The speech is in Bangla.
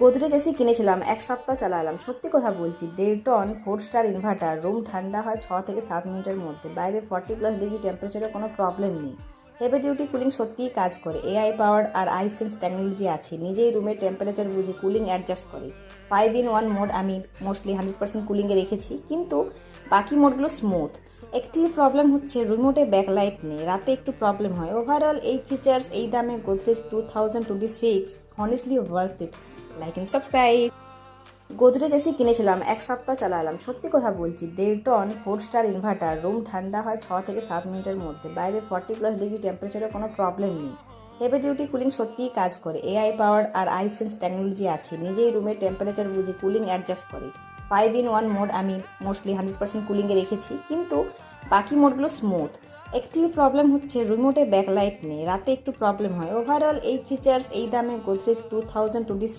গোদরেজ এসি কিনেছিলাম, 1 সপ্তাহ চালালাম। সত্যি কথা বলছি, 1.5 টন 4 স্টার ইনভার্টার। রুম ঠান্ডা হয় 6 থেকে 7 মিনিটের মধ্যে। বাইরে 40+ ডিগ্রি টেম্পারেচারে কোনো প্রবলেম নেই। হেভি ডিউটি কুলিং সত্যিই কাজ করে। এআই পাওয়ার্ড আর আইসেন্স টেকনোলজি আছে। নিজেই রুমের টেম্পারেচার বুঝে কুলিং অ্যাডজাস্ট করে। 5 in 1 মোড আমি মোস্টলি 100% কুলিংয়ে রেখেছি, কিন্তু বাকি মোডগুলো স্মুথ। একটি প্রবলেম হচ্ছে রিমোটে ব্যাকলাইট নেই, রাতে একটু প্রবলেম হয়। ওভারঅল এই ফিচার্স এই দামে Godrej 2026 honestly worth it. Like and subscribe. Godrej AC কিনেছিলাম, 1 সপ্তাহ চালালাম। সত্যি কথা বলছি, 1.5 টন 4 স্টার ইনভার্টার। রুম ঠান্ডা হয় 6 থেকে 7 মিনিটের মধ্যে। বাইরে 40+ ডিগ্রি টেম্পারেচারে কোনো প্রবলেম নেই। হেভি ডিউটি কুলিং সত্যিই কাজ করে। এআই পাওয়ার্ড আর আইসেন্স টেকনোলজি আছে। নিজেই রুমের টেম্পারেচার বুঝে কুলিং অ্যাডজাস্ট করে। 5 in 1 মোড আমি মোস্টলি 100% কুলিংয়ে রেখেছি, কিন্তু বাকি মোডগুলো স্মুথ। একটি প্রবলেম হচ্ছে রিমোটে ব্যাকলাইট নেই, রাতে একটু প্রবলেম হয়। ওভারঅল এই ফিচার্স এই দামে গোদরেজ 2026